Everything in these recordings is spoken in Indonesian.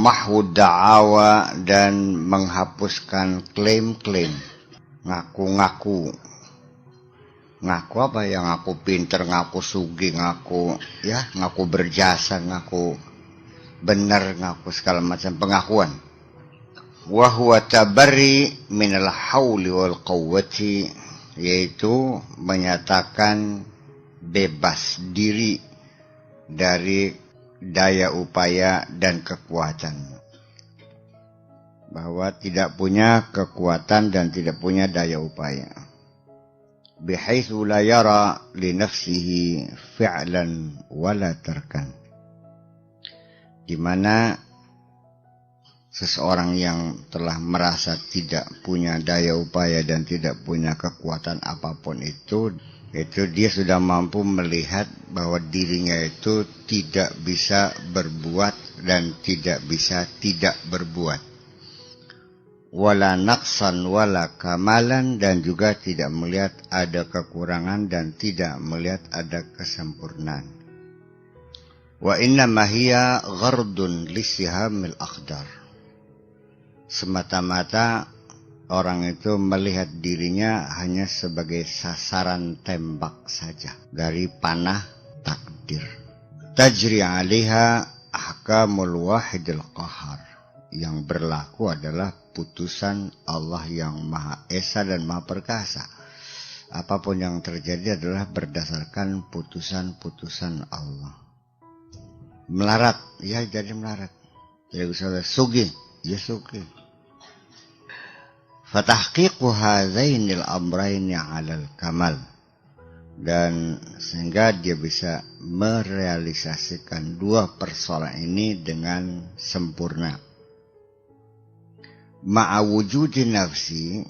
mahud da'awa, dan menghapuskan klaim-klaim, ngaku-ngaku. Ngaku apa ya? Ngaku pinter, ngaku sugih, ngaku berjasa, ngaku benar, ngaku segala macam pengakuan. Wa huwa tabarri minal hauli wal quwwati, yaitu menyatakan bebas diri dari daya upaya dan kekuatan, bahwa tidak punya kekuatan dan tidak punya daya upaya. Bihaitsu la yara li nafsihi fi'lan wala tarkan, di mana seseorang yang telah merasa tidak punya daya upaya dan tidak punya kekuatan apapun itu dia sudah mampu melihat bahwa dirinya itu tidak bisa berbuat dan tidak bisa tidak berbuat. Wala naqsan wala kamalan, dan juga tidak melihat ada kekurangan dan tidak melihat ada kesempurnaan. Wa innama hiya ghardun lisihamil aqdar. Semata-mata orang itu melihat dirinya hanya sebagai sasaran tembak saja dari panah takdir. Tajri 'alaiha ahkamul wahidil qahar. Yang berlaku adalah putusan Allah yang Maha Esa dan Maha Perkasa. Apapun yang terjadi adalah berdasarkan putusan-putusan Allah. Melarat, ya jadi melarat. Jadi misalnya sugih, ya sugih. Fatahqiqu hadzainil amraini 'alal kamal, dan sehingga dia bisa merealisasikan dua persoalan ini dengan sempurna. Ma'a wujudi nafsi,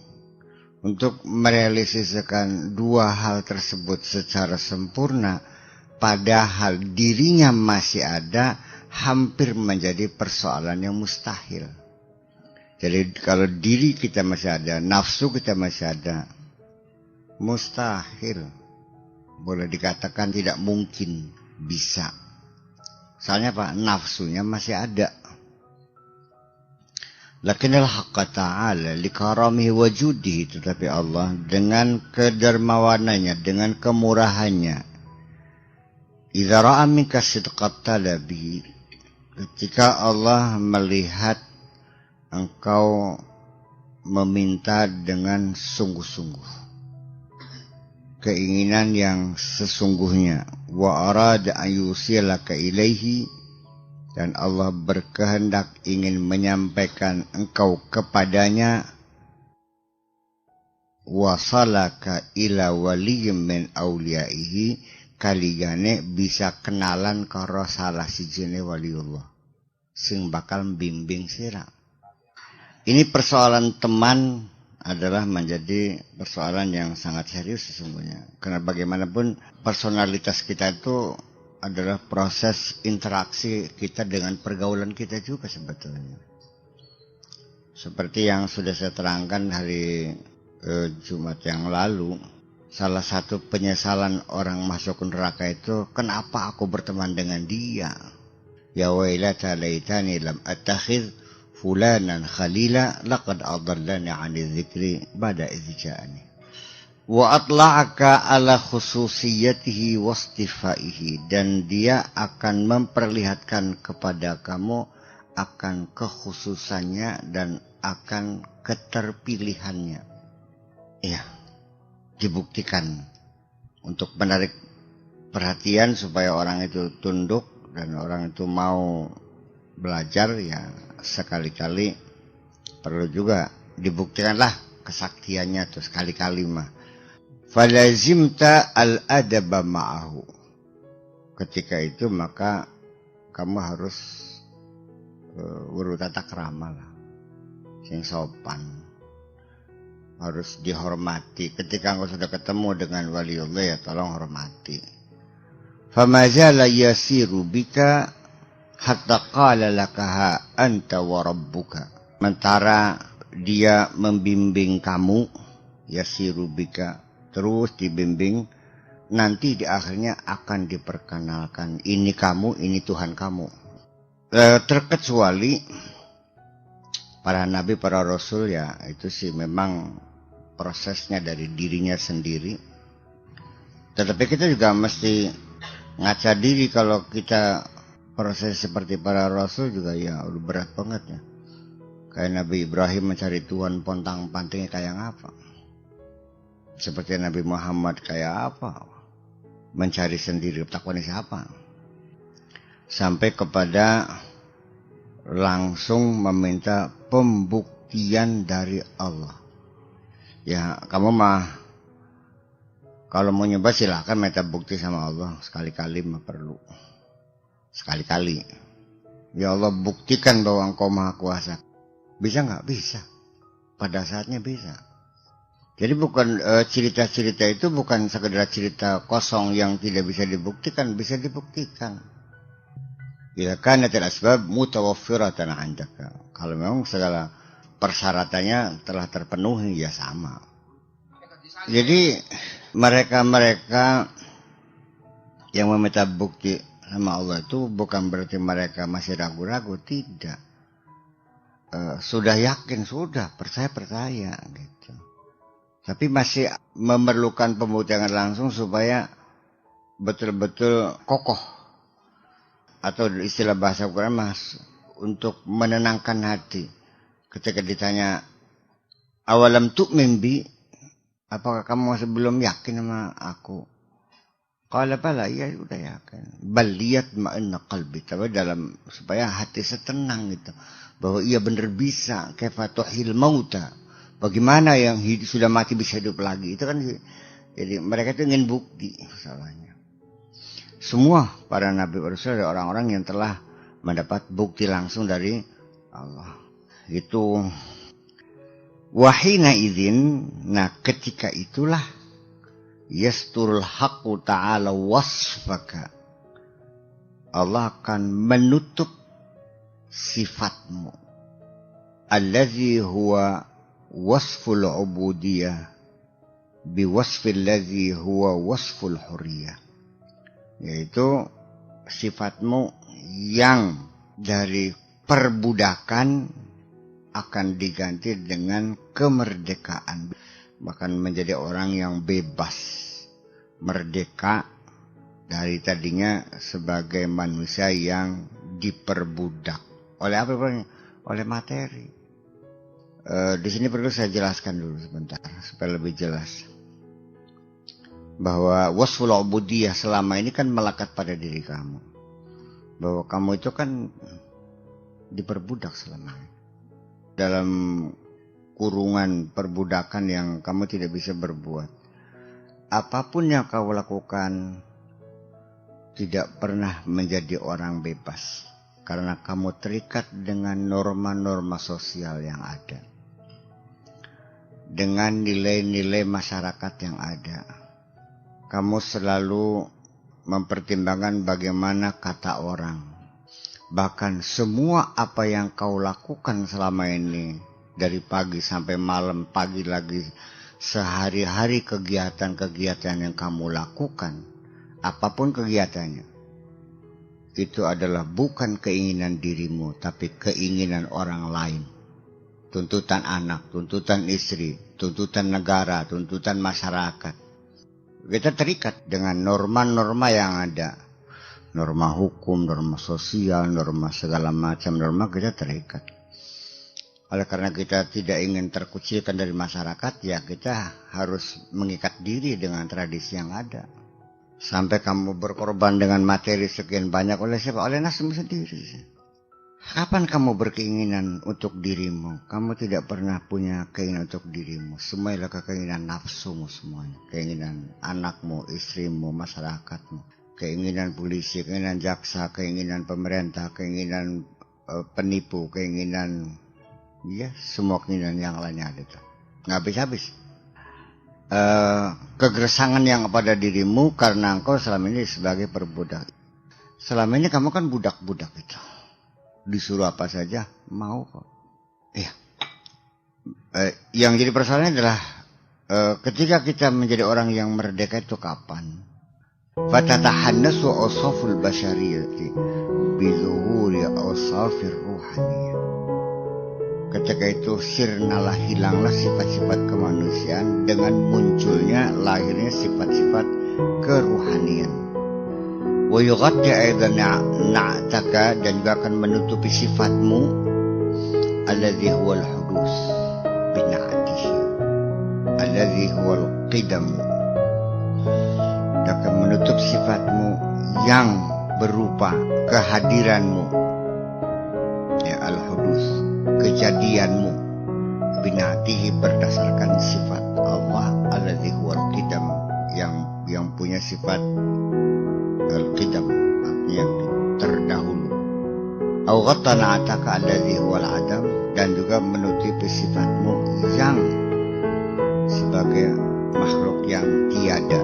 untuk merealisasikan dua hal tersebut secara sempurna padahal dirinya masih ada, hampir menjadi persoalan yang mustahil. Jadi kalau diri kita masih ada, nafsu kita masih ada, mustahil. Boleh dikatakan tidak mungkin bisa. Soalnya Pak, nafsunya masih ada. Lakinnal haqqa ta'ala likaramihi wajudihi, tetapi Allah dengan kedermawanannya, dengan kemurahannya, idza ra'a minka sidqat talabi, ketika Allah melihat engkau meminta dengan sungguh-sungguh, keinginan yang sesungguhnya, wa arada an yusilaka ilaihi, dan Allah berkehendak ingin menyampaikan engkau kepadanya, wasalaka ila waliyyin min auliyaihi, kaligane bisa kenalan karo salah sijine waliullah sing bakal bimbing sira. Ini persoalan teman adalah menjadi persoalan yang sangat serius sesungguhnya. Karena bagaimanapun personalitas kita itu adalah proses interaksi kita dengan pergaulan kita juga sebetulnya. Seperti yang sudah saya terangkan hari Jumat yang lalu, salah satu penyesalan orang masuk neraka itu, kenapa aku berteman dengan dia? Ya wailata laitani lam attakhidh fulanan khalila laqad adallani 'ani dzikri ba'da idh ja'ani. Wa atla'aka ala khususiyatihi wastifaihi, dan dia akan memperlihatkan kepada kamu akan kekhususannya dan akan keterpilihannya. Ya, dibuktikan untuk menarik perhatian supaya orang itu tunduk dan orang itu mau belajar, ya sekali-kali perlu juga dibuktikanlah kesaktiannya tuh sekali-kali mah. Falazimta al-adaba ma'ahu. Ketika itu maka kamu harus urutata krama lah, sing sopan, harus dihormati. Ketika engkau sudah ketemu dengan waliullah, ya tolong hormati. Famazala yasiru bika hatta qala lakaha anta wa rabbuka. Sementara dia membimbing kamu, yasiru bika, terus dibimbing, nanti di akhirnya akan diperkenalkan, ini kamu, ini Tuhan kamu. Terkecuali para nabi, para rasul ya itu sih memang prosesnya dari dirinya sendiri. Tetapi kita juga mesti ngaca diri kalau kita proses seperti para rasul juga ya udah berat banget ya. Kayak Nabi Ibrahim mencari Tuhan pontang-pantingnya kayak apa. Seperti Nabi Muhammad kayak apa. Mencari sendiri takwa siapa. Sampai kepada langsung meminta pembuktian dari Allah. Ya kamu mah kalau mau nyoba silahkan minta bukti sama Allah. Sekali-kali mah perlu. Sekali-kali. Ya Allah buktikan bahwa Engkau Maha Kuasa. Bisa nggak? Bisa. Pada saatnya bisa. Jadi bukan cerita-cerita itu bukan sekedar cerita kosong yang tidak bisa dibuktikan. Bisa dibuktikan. Bila kanatil asbab mutawaffiratan 'indaka. Kalau memang segala persyaratannya telah terpenuhi ya sama. Jadi mereka-mereka yang meminta bukti sama Allah itu bukan berarti mereka masih ragu-ragu, tidak. Sudah yakin, sudah percaya gitu. Tapi masih memerlukan pembuktian langsung supaya betul-betul kokoh. Atau istilah bahasa Quran mas untuk menenangkan hati ketika ditanya awalam tu'min bi, apakah kamu masih belum yakin sama aku? Qala bala, ya udah yakin. Bal liyatma'inna qalbi, tapi dalam supaya hati setenang gitu bahwa ia benar bisa kaifa tuhil mauta, bagaimana yang sudah mati bisa hidup lagi. Itu kan jadi mereka itu ingin bukti masalahnya. Semua para nabi rasul adalah orang-orang yang telah mendapat bukti langsung dari Allah. Itu wahina idzin, nah ketika itulah yasturul haqqu ta'ala wasfaka. Allah akan menutup sifatmu. Allazi huwa wasful ubudiyah biwasfil ladzi huwa wasful hurriyah. Yaitu sifatmu yang dari perbudakan akan diganti dengan kemerdekaan. Bahkan menjadi orang yang bebas, merdeka dari tadinya sebagai manusia yang diperbudak. Oleh apa? Oleh materi. Di sini perlu saya jelaskan dulu sebentar supaya lebih jelas. Bahwa wasful ubudiyah selama ini kan melekat pada diri kamu. Bahwa kamu itu kan diperbudak selama ini. Dalam kurungan perbudakan yang kamu tidak bisa berbuat. Apapun yang kau lakukan tidak pernah menjadi orang bebas. Karena kamu terikat dengan norma-norma sosial yang ada. Dengan nilai-nilai masyarakat yang ada. Kamu selalu mempertimbangkan bagaimana kata orang. Bahkan semua apa yang kau lakukan selama ini, dari pagi sampai malam, pagi lagi, sehari-hari kegiatan-kegiatan yang kamu lakukan, apapun kegiatannya, itu adalah bukan keinginan dirimu, tapi keinginan orang lain. Tuntutan anak, tuntutan istri, tuntutan negara, tuntutan masyarakat. Kita terikat dengan norma-norma yang ada. Norma hukum, norma sosial, norma segala macam norma kita terikat. Oleh karena kita tidak ingin terkucilkan dari masyarakat, ya kita harus mengikat diri dengan tradisi yang ada. Sampai kamu berkorban dengan materi sekian banyak oleh siapa? Oleh nasibmu sendiri. Kapan kamu berkeinginan untuk dirimu? Kamu tidak pernah punya keinginan untuk dirimu. Semua adalah keinginan nafsumu semuanya. Keinginan anakmu, istrimu, masyarakatmu. Keinginan polisi, keinginan jaksa, keinginan pemerintah, keinginan penipu, keinginan ya semua keinginan yang lainnya ada itu. Nggak habis-habis. Kegersangan yang pada dirimu karena engkau selama ini sebagai perbudak. Selama ini kamu kan budak-budak itu. Disuruh apa saja mau kok. Iya. Yang jadi persoalannya adalah ketika kita menjadi orang yang merdeka itu kapan? Fatatahannasu awsaful basyariyati bizuhuri awsafir ruhaniyah. ketika itu sirnalah, hilanglah sifat-sifat kemanusiaan dengan munculnya, lahirnya sifat-sifat keruhanian. Wa yughatti aidan na'taka, dan juga akan menutupi sifatmu alladzi huwal hudus bina'atihi alladzi huwal qidam, akan menutup sifatmu yang berupa kehadiranmu, ya, al-hudus, kejadianmu, bina'atihi, berdasarkan sifat Allah alladzi huwal qidam, yang punya sifat al-qidam, artinya terdahulu. Au ghattana ataka alladzi huwal adam, dan juga menutupi sifatmu yang sebagai makhluk yang tiada,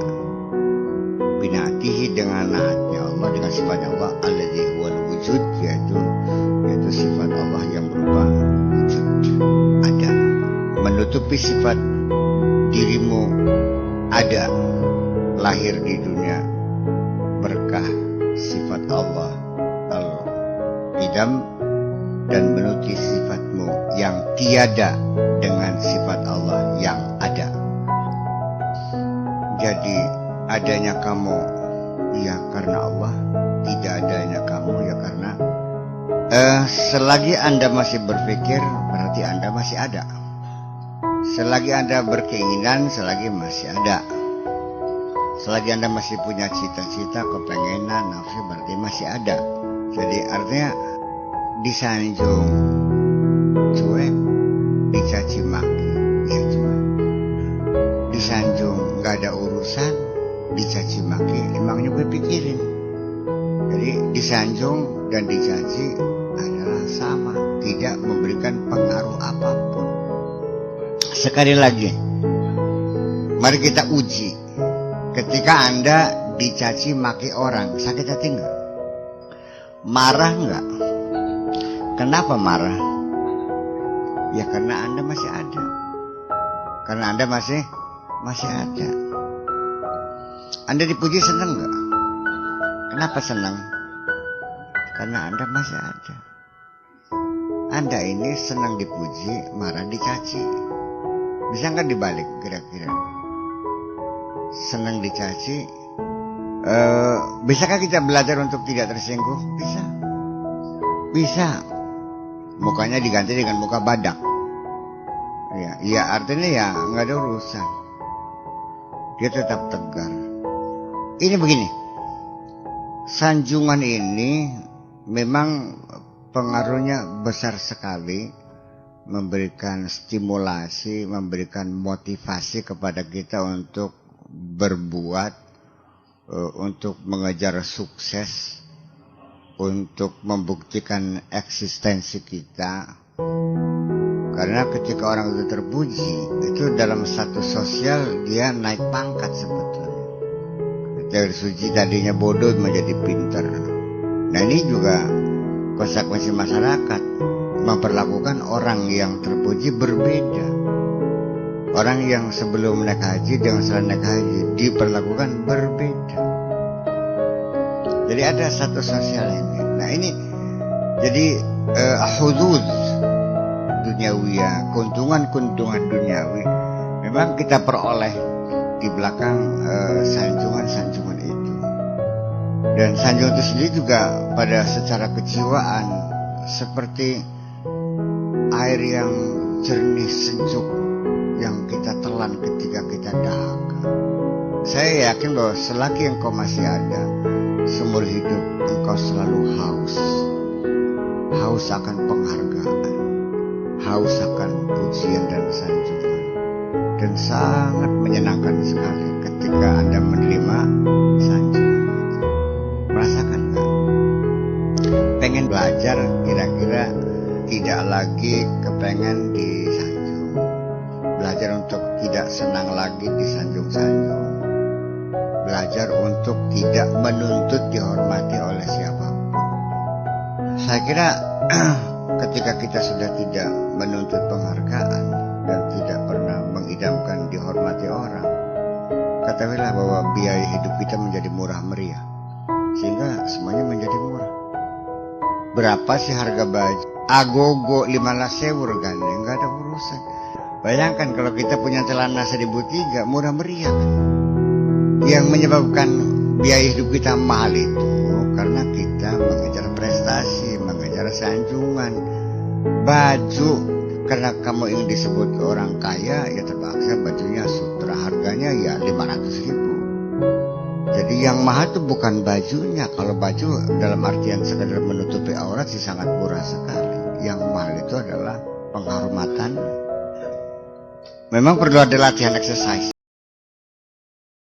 bina'atihi, dengan naatnya Allah, dengan sifatnya Allah alladzi huwal wujud, yaitu sifat Allah yang berupa wujud, ada. Menutupi sifat dirimu ada, lahir di dunia berkah sifat Allah al-qidam, dan menutupi sifatmu yang tiada dengan sifat Allah yang ada. Jadi adanya kamu ya karena Allah, tidak adanya kamu ya karena selagi Anda masih berpikir, berarti Anda masih ada. Selagi Anda berkeinginan, selagi masih ada. Selagi Anda masih punya cita-cita, kepengenan, nafsu, berarti masih ada. Jadi artinya disanjung cuek, dicaci maki ya cuek, disanjung nggak ada urusan, dicaci maki, emangnya gue pikirin. Jadi disanjung dan dicaci adalah sama, tidak memberikan pengaruh apapun. Sekali lagi, mari kita uji. Ketika Anda dicaci maki orang, sakit hati enggak? Marah enggak? Kenapa marah? Ya karena Anda masih ada. Karena Anda masih ada. Anda dipuji senang enggak? Kenapa senang? Karena Anda masih ada. Anda ini senang dipuji, marah dicaci. Bisa nggak dibalik kira-kira? Senang dicaci, bisakah kita belajar untuk tidak tersinggung? Bisa. Mukanya diganti dengan muka badak. Ya artinya ya nggak ada urusan. Dia tetap tegar. Ini begini, sanjungan ini memang pengaruhnya besar sekali, memberikan stimulasi, memberikan motivasi kepada kita untuk berbuat, untuk mengejar sukses, untuk membuktikan eksistensi kita. Karena ketika orang itu terpuji, itu dalam status sosial dia naik pangkat sebetulnya. Dari suci tadinya bodoh menjadi pintar. Nah ini juga konsekuensi masyarakat, memperlakukan orang yang terpuji berbeda. Orang yang sebelum naik haji dengan setelah naik haji diperlakukan berbeda. Jadi ada satu sosial ini. Nah ini jadi hudud duniawi, keuntungan duniawi memang kita peroleh di belakang sanjungan-sanjungan itu. Dan sanjungan itu sendiri juga pada secara kejiwaan seperti air yang jernih sejuk yang kita telan ketika kita dahaga. Saya yakin bahwa selagi engkau masih ada, seumur hidup engkau selalu haus akan penghargaan, haus akan pujian dan sanjungan. Dan sangat menyenangkan sekali ketika Anda menerima sanjungan itu. Merasakan gak? Pengen belajar, kira-kira tidak lagi kepengen disanjung. Belajar untuk tidak senang lagi disanjung-sanjung. Belajar untuk tidak menuntut dihormati oleh siapapun. Saya kira ketika kita sudah tidak menuntut penghargaan dan tidak pernah mengidamkan dihormati orang, ketahuilah bahwa biaya hidup kita menjadi murah meriah, sehingga semuanya menjadi murah. Berapa sih harga baju? agogo 15.000 regane, nggak ada urusan. Bayangkan kalau kita punya celana 1.300, murah meriah kan? Yang menyebabkan biaya hidup kita mahal itu karena kita mengejar prestasi, mengejar sanjungan. Baju, karena kamu ingin disebut orang kaya, ya terpaksa bajunya sutra, harganya ya 500.000. Jadi yang mahal itu bukan bajunya. Kalau baju dalam artian sekadar menutupi aurat sih sangat murah sekali. Yang mahal itu adalah penghormatan. Memang perlu ada latihan exercise.